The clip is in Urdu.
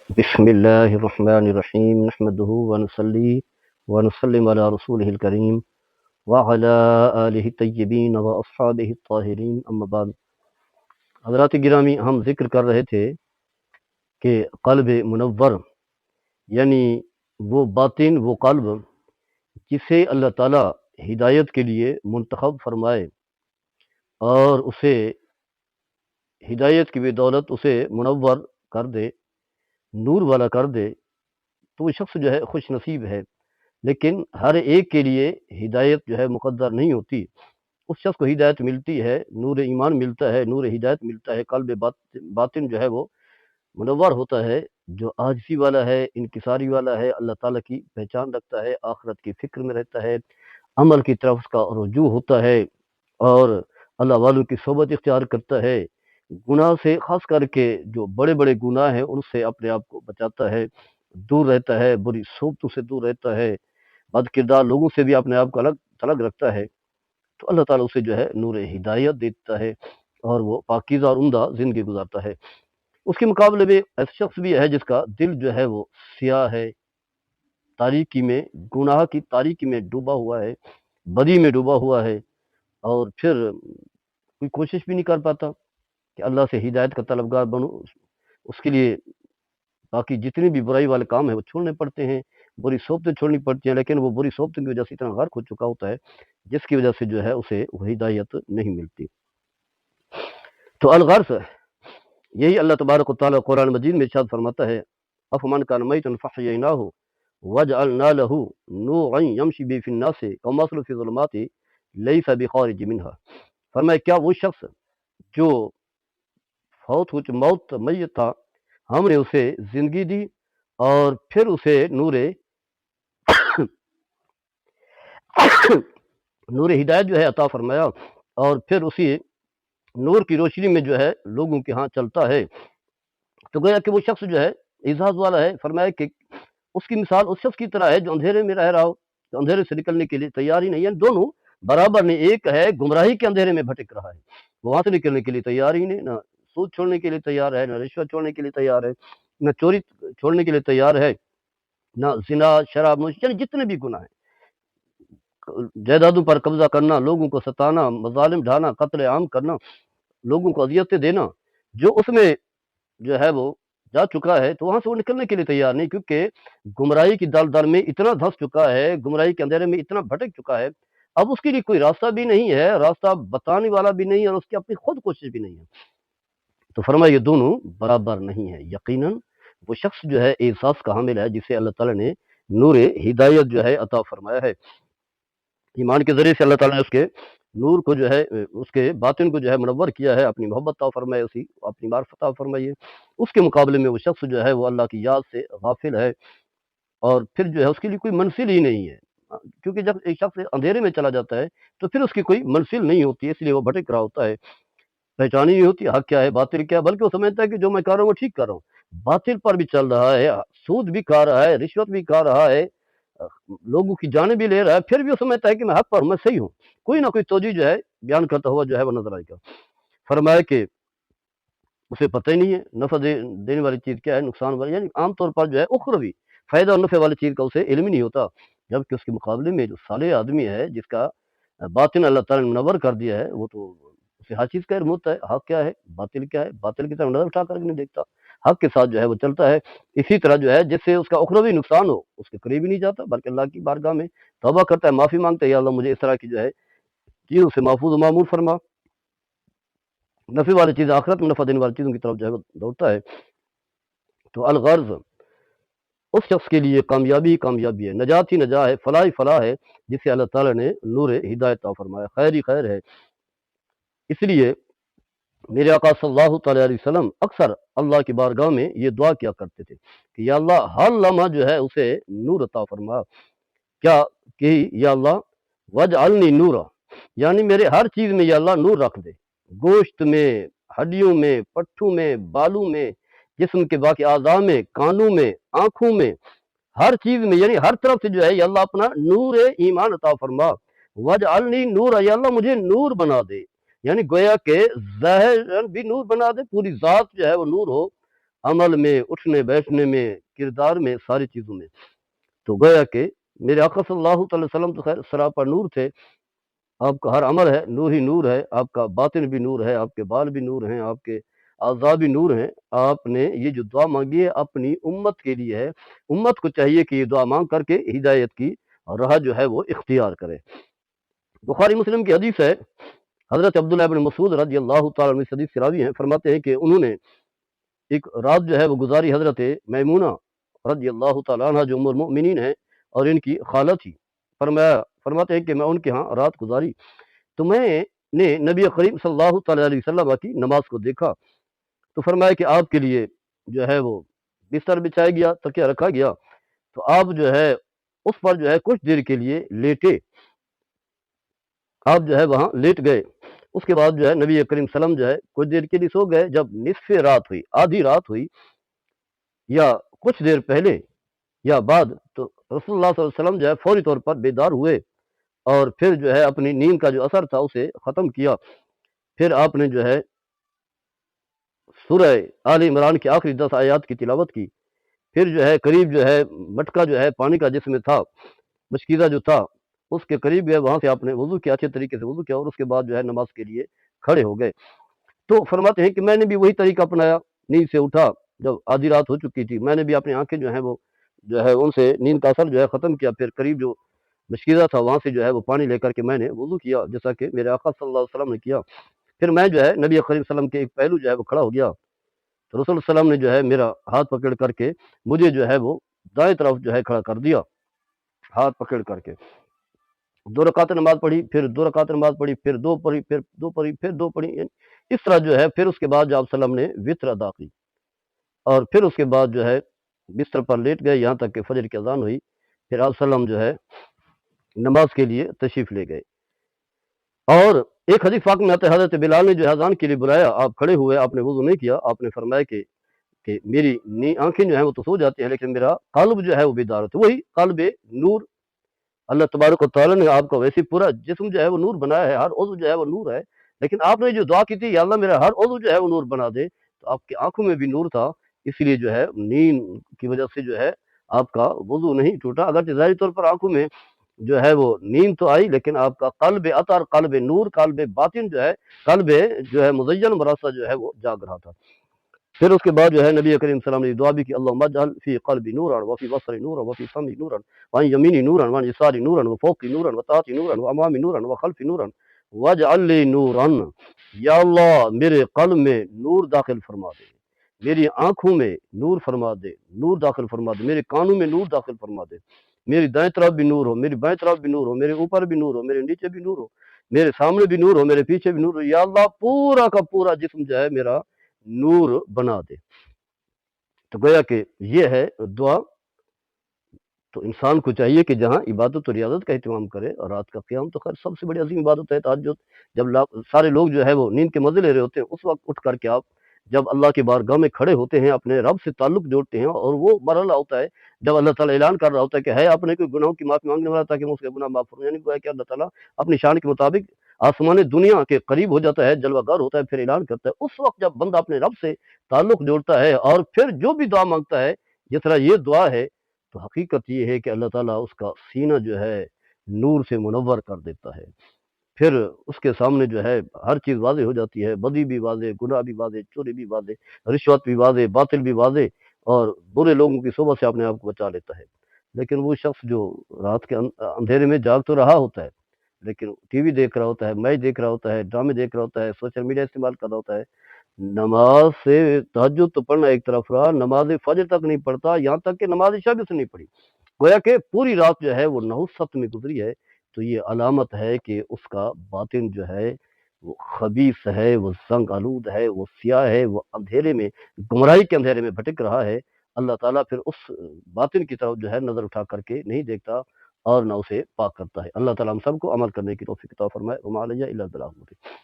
بسم اللہ الرحمن الرحیم نحمده ونصلی ونسلم علی رسولہ الکریم وعلی آلہ الطیبین واصحابہ الطاہرین اما بعد۔ حضرات گرامی، ہم ذکر کر رہے تھے کہ قلب منور یعنی وہ باطن، وہ قلب جسے اللہ تعالیٰ ہدایت کے لیے منتخب فرمائے اور اسے ہدایت کی بدولت اسے منور کر دے، نور والا کر دے، تو وہ شخص جو ہے خوش نصیب ہے۔ لیکن ہر ایک کے لیے ہدایت جو ہے مقدر نہیں ہوتی۔ اس شخص کو ہدایت ملتی ہے، نور ایمان ملتا ہے، نور ہدایت ملتا ہے، قلب باطن جو ہے وہ منور ہوتا ہے، جو عاجزی والا ہے، انکساری والا ہے، اللہ تعالیٰ کی پہچان رکھتا ہے، آخرت کی فکر میں رہتا ہے، عمل کی طرف اس کا رجوع ہوتا ہے اور اللہ والوں کی صحبت اختیار کرتا ہے، گناہ سے خاص کر کے جو بڑے بڑے گناہ ہیں ان سے اپنے آپ کو بچاتا ہے، دور رہتا ہے، بری صحبتوں سے دور رہتا ہے، بد کردار لوگوں سے بھی اپنے آپ کو الگ تھلگ رکھتا ہے، تو اللہ تعالیٰ اسے جو ہے نور ہدایت دیتا ہے اور وہ پاکیزہ اور عمدہ زندگی گزارتا ہے۔ اس کے مقابلے میں ایسا شخص بھی ہے جس کا دل جو ہے وہ سیاہ ہے، تاریکی میں، گناہ کی تاریکی میں ڈوبا ہوا ہے، بدی میں ڈوبا ہوا ہے، اور پھر کوئی کوشش بھی نہیں کر پاتا کہ اللہ سے ہدایت کا طلبگار بنو۔ اس کے لیے باقی جتنے بھی برائی والے کام ہیں وہ چھوڑنے پڑتے ہیں، بری صحبتیں چھوڑنی پڑتی ہیں، لیکن وہ بری صحبتوں کی وجہ سے اتنا غرق ہو چکا ہوتا ہے جس کی وجہ سے جو ہے اسے وہ ہدایت نہیں ملتی۔ تو الغرض یہی اللہ تبارک و تعالیٰ قرآن مجید میں ارشاد فرماتا ہے، افمن کان میتا فاحییناہ وجعلنا له نورا یمشی بہ فی الناس کمثل فی الظلمات لیس بخارج منہا۔ فرمایا کیا وہ شخص جو فوت ہو موت میت تھا، ہم نے اسے زندگی دی اور پھر اسے نور ہدایت جو ہے عطا فرمایا، اور پھر اسی نور کی روشنی میں جو ہے لوگوں کے ہاں چلتا ہے، تو گویا کہ وہ شخص جو ہے اعزاز والا ہے۔ فرمایا کہ اس کی مثال اس شخص کی طرح ہے جو اندھیرے میں رہ رہا ہو، جو اندھیرے سے نکلنے کے لیے تیار ہی نہیں ہے، دونوں برابر نہیں۔ ایک ہے گمراہی کے اندھیرے میں بھٹک رہا ہے، وہ وہاں سے نکلنے کے لیے تیار ہی نہیں، نہ سود چھوڑنے کے لیے تیار ہے، نہ رشوت چھوڑنے کے لیے تیار ہے، نہ چوری چھوڑنے کے لیے تیار ہے، نہ زنا، شراب نوشی، یعنی جتنے بھی گناہ ہیں، جائیدادوں پر قبضہ کرنا، لوگوں کو ستانا، مظالم ڈھانا، قتل عام کرنا، لوگوں کو اذیتیں دینا، جو اس میں جو ہے وہ جا چکا ہے تو وہاں سے وہ نکلنے کے لیے تیار نہیں، کیونکہ گمراہی کی دلدل میں اتنا دھس چکا ہے، گمراہی کے اندھیرے میں اتنا بھٹک چکا ہے، اب اس کے لیے کوئی راستہ بھی نہیں ہے، راستہ بتانے والا بھی نہیں ہے، اور اس کی اپنی خود کوشش بھی نہیں ہے۔ تو فرمایا یہ دونوں برابر نہیں ہے۔ یقیناً وہ شخص جو ہے احساس کا حامل ہے جسے اللہ تعالیٰ نے نور ہدایت جو ہے عطا فرمایا ہے، ایمان کے ذریعے سے اللہ تعالیٰ نے اس کے نور کو جو ہے اس کے باطن کو جو ہے منور کیا ہے، اپنی محبت عطا فرمائے، اسی اپنی معرفت عطا فرمائیے۔ اس کے مقابلے میں وہ شخص جو ہے وہ اللہ کی یاد سے غافل ہے، اور پھر جو ہے اس کے لیے کوئی منزل ہی نہیں ہے، کیونکہ جب ایک شخص اندھیرے میں چلا جاتا ہے تو پھر اس کی کوئی منزل نہیں ہوتی، اس لیے وہ بھٹک رہا ہوتا ہے، پہچان ہی نہیں ہوتی حق کیا ہے باطل کیا ہے، بلکہ وہ سمجھتا ہے کہ جو میں کر رہا ہوں وہ ٹھیک کر رہا ہوں، باطل پر بھی چل رہا ہے، سود بھی کھا رہا ہے، رشوت بھی کھا رہا ہے، لوگوں کی جانیں بھی لے رہا ہے، پھر بھی وہ سمجھتا ہے کہ میں حق پر ہوں، میں صحیح ہوں۔ کوئی نہ کوئی توجہ جو ہے بیان کرتا ہوا جو ہے وہ نظر آئے گا۔ فرمایا کہ اسے پتہ ہی نہیں ہے نفع دینے والی چیز کیا ہے، نقصان والی، یعنی عام طور پر جو ہے اخروی فائدہ اور نفع والی چیز کا اسے علم ہی نہیں ہوتا، جبکہ اس کے مقابلے میں جو صالح آدمی ہے جس کا باطن اللہ تعالیٰ نے منور کر دیا ہے، وہ تو اسے ہر چیز کا علم ہوتا ہے، حق کیا ہے باطل کی طرف نظر اٹھا کر کے نہیں دیکھتا، حق کے ساتھ جو ہے وہ چلتا ہے۔ اسی طرح جو ہے جس سے اس کا اخروی نقصان ہو اس کے قریب ہی نہیں جاتا، بلکہ اللہ کی بارگاہ میں توبہ کرتا ہے، معافی مانگتا ہے، یا اللہ مجھے اس طرح کی جو ہے چیزوں سے محفوظ و معمور فرما۔ نفع والی چیز آخرت میں نفع دینے والی چیزوں کی طرف جو ہے وہ دوڑتا ہے۔ تو الغرض اس شخص کے لیے کامیابی ہی کامیابی ہے، نجات ہی نجات ہے، فلاح ہی فلاح ہے، جسے اللہ تعالیٰ نے نور ہدایت عطا فرمایا، خیر ہی خیر ہے۔ اس لیے میرے آقا صلی اللہ تعالیٰ علیہ وسلم اکثر اللہ کی بارگاہ میں یہ دعا کیا کرتے تھے کہ یا اللہ ہر لمحہ جو ہے اسے نور عطا فرما، کیا کہ یا اللہ وجعلنی نورا، یعنی میرے ہر چیز میں یا اللہ نور رکھ دے، گوشت میں، ہڈیوں میں، پٹھوں میں، بالوں میں، جسم کے باقی اعضاء میں، کانوں میں، آنکھوں میں، ہر چیز میں، یعنی ہر طرف سے جو ہے یا اللہ اپنا نور ایمان عطا فرما، وجعلنی نورا، یا اللہ مجھے نور بنا دے، یعنی گویا کہ ظاہر بھی نور بنا دے، پوری ذات جو ہے وہ نور ہو، عمل میں، اٹھنے بیٹھنے میں، کردار میں، ساری چیزوں میں۔ تو گویا کہ میرے آقا صلی اللہ تعالی وسلم تو خیر سراپا نور تھے، آپ کا ہر عمل ہے نور ہی نور ہے، آپ کا باطن بھی نور ہے، آپ کے بال بھی نور ہیں، آپ کے اعضاء بھی نور ہیں۔ آپ نے یہ جو دعا مانگی ہے اپنی امت کے لیے ہے، امت کو چاہیے کہ یہ دعا مانگ کر کے ہدایت کی راہ جو ہے وہ اختیار کرے۔ بخاری مسلم کی حدیث ہے، حضرت عبداللہ بن مسعود رضی اللہ تعالیٰ عنہ اس حدیث کے راوی ہیں، فرماتے ہیں کہ انہوں نے ایک رات جو ہے وہ گزاری حضرت میمونہ رضی اللہ تعالیٰ عنہ جو ام المؤمنین ہیں اور ان کی خالہ تھی، فرماتے ہیں کہ میں ان کے ہاں رات گزاری تو میں نے نبی کریم صلی اللہ تعالیٰ علیہ وسلم کی نماز کو دیکھا، تو فرمایا کہ آپ کے لیے جو ہے وہ بستر بچھایا گیا، تکیہ رکھا گیا، تو آپ جو ہے اس پر جو ہے کچھ دیر کے لیے لیٹے، آپ جو ہے وہاں لیٹ گئے۔ اس کے بعد جو ہے نبی کریم صلی اللہ علیہ وسلم جو ہے کچھ دیر کے لیے سو گئے۔ جب نصف رات ہوئی، آدھی رات ہوئی یا کچھ دیر پہلے یا بعد، تو رسول اللہ صلی اللہ علیہ وسلم جو ہے فوری طور پر بیدار ہوئے اور پھر جو ہے اپنی نیند کا جو اثر تھا اسے ختم کیا۔ پھر آپ نے جو ہے سورہ آل عمران کی آخری 10 آیات کی تلاوت کی، پھر جو ہے قریب جو ہے مٹکا جو ہے پانی کا جس میں تھا، مشکیزہ جو تھا اس کے قریب گئے، وہاں سے آپ نے وضو کیا، اچھے طریقے سے وضو کیا، اور اس کے بعد جو ہے نماز کے لیے کھڑے ہو گئے۔ تو فرماتے ہیں کہ میں نے بھی وہی طریقہ اپنایا، نیند سے اٹھا جب آدھی رات ہو چکی تھی، میں نے بھی اپنی آنکھیں جو ہیں وہ جو ہے ان سے نیند کا اثر جو ہے ختم کیا، پھر قریب جو مشکیزہ تھا وہاں سے جو ہے وہ پانی لے کر کے میں نے وضو کیا جیسا کہ میرے آقا صلی اللہ علیہ وسلم نے کیا۔ پھر میں جو ہے نبی کریم صلی اللہ علیہ وسلم کے ایک پہلو جو ہے وہ کھڑا ہو گیا، تو رسول اللہ علیہ وسلم نے جو ہے میرا ہاتھ پکڑ کر کے مجھے جو ہے وہ دائیں طرف جو ہے کھڑا کر دیا، ہاتھ پکڑ کر کے 2 رکعت نماز پڑھی، پھر 2 رکعت نماز پڑھی، پھر 2 پڑھی، پھر 2 پڑھی، پھر 2 پڑھی، یعنی اس طرح جو ہے۔ پھر اس کے بعد جو آپ صلی اللہ علیہ وسلم نے وتر ادا کی، اور پھر اس کے بعد جو ہے بستر پر لیٹ گئے یہاں تک کہ فجر کی اذان ہوئی، پھر آپ صلی اللہ علیہ وسلم جو ہے نماز کے لیے تشریف لے گئے۔ اور ایک حدیث پاک میں آتا ہے حضرت بلال نے جو ہے اذان کے لیے بلایا، آپ کھڑے ہوئے، آپ نے وضو نہیں کیا، آپ نے فرمایا کہ میری آنکھیں جو ہیں وہ تو سو جاتی ہیں لیکن میرا قلب جو ہے وہ بیدار ہوتا ہے۔ وہی قلب نور، اللہ تبارک و تعالیٰ نے آپ کا ویسے پورا جسم جو ہے وہ نور بنایا ہے، ہر عضو جو ہے وہ نور ہے، لیکن آپ نے جو دعا کی تھی یا اللہ میرا ہر عضو جو ہے وہ نور بنا دے، تو آپ کی آنکھوں میں بھی نور تھا، اس لیے جو ہے نیند کی وجہ سے جو ہے آپ کا وضو نہیں ٹوٹا، اگرچہ ظاہری طور پر آنکھوں میں جو ہے وہ نیند تو آئی، لیکن آپ کا قلب اطہر، قلب نور، قلب باطن جو ہے، قلب جو ہے مزین مرصع جو ہے وہ جاگ رہا تھا۔ پھر اس کے بعد جو ہے نبی کریم صلی اللہ علیہ وسلم نے دعا بھی کی، اللہم اجعل فی قلبی نورا وفی بصری نورا وفی سمعی نورا وعن یمینی نورا وعن یساری نورا وفوقی نورا وتحتی نورا وامامی نورا وخلفی نورا واجعل لی نورا۔ یا اللہ میرے قلب میں نور داخل فرما دے، میری آنکھوں میں نور فرما دے، نور داخل فرما دے، میرے کانوں میں نور داخل فرما دے، میری دائیں طرف بھی نور ہو، میری بائیں طرف بھی نور ہو، میرے اوپر بھی نور ہو، میرے نیچے بھی نور ہو، میرے سامنے بھی نور ہو، میرے پیچھے بھی نور ہو، یا اللہ پورا کا پورا جسم جو ہے میرا نور بنا دے۔ تو گویا کہ یہ ہے دعا۔ تو انسان کو چاہیے کہ جہاں عبادت و ریاضت کا اہتمام کرے، اور رات کا قیام تو خیر سب سے بڑی عظیم عبادت ہے، تہجد، جب سارے لوگ جو ہے وہ نیند کے مزے لے رہے ہوتے ہیں، اس وقت اٹھ کر کے آپ جب اللہ کی بارگاہ میں کھڑے ہوتے ہیں، اپنے رب سے تعلق جوڑتے ہیں، اور وہ مرحلہ ہوتا ہے جب اللہ تعالیٰ اعلان کر رہا ہوتا ہے کہ ہے اپنے کوئی گناہوں کی معافی مانگنے والا تاکہ میں اس کے گناہ معاف کروں، یعنی گویا کہ اللہ تعالیٰ اپنی شان کے مطابق آسمان دنیا کے قریب ہو جاتا ہے، جلوہ گر ہوتا ہے، پھر اعلان کرتا ہے۔ اس وقت جب بندہ اپنے رب سے تعلق جوڑتا ہے اور پھر جو بھی دعا مانگتا ہے، جس طرح یہ دعا ہے، تو حقیقت یہ ہے کہ اللہ تعالیٰ اس کا سینہ جو ہے نور سے منور کر دیتا ہے، پھر اس کے سامنے جو ہے ہر چیز واضح ہو جاتی ہے، بدی بھی واضح، گناہ بھی واضح، چوری بھی واضح، رشوت بھی واضح، باطل بھی واضح، اور برے لوگوں کی صحبت سے اپنے آپ کو بچا لیتا ہے۔ لیکن وہ شخص جو رات کے اندھیرے میں جاگ تو رہا ہوتا ہے، لیکن ٹی وی دیکھ رہا ہوتا ہے، میچ دیکھ رہا ہوتا ہے، ڈرامے دیکھ رہا ہوتا ہے، سوشل میڈیا استعمال کر رہا ہوتا ہے، نماز سے تہجد تو پڑھنا ایک طرف رہا، نماز فجر تک نہیں پڑھتا، یہاں تک کہ نماز عشاء بھی اس نے نہیں پڑھی، گویا کہ پوری رات جو ہے وہ نحوست میں گزری ہے۔ تو یہ علامت ہے کہ اس کا باطن جو ہے وہ خبیث ہے، وہ زنگ آلود ہے، وہ سیاہ ہے، وہ اندھیرے میں، گمراہی کے اندھیرے میں بھٹک رہا ہے۔ اللہ تعالیٰ پھر اس باطن کی طرف جو ہے نظر اٹھا کر کے نہیں دیکھتا اور نہ اسے پاک کرتا ہے۔ اللہ تعالیٰ ہم سب کو عمل کرنے کی توفیق عطا فرمائے۔ وما علیہ الا البلاغ المبین۔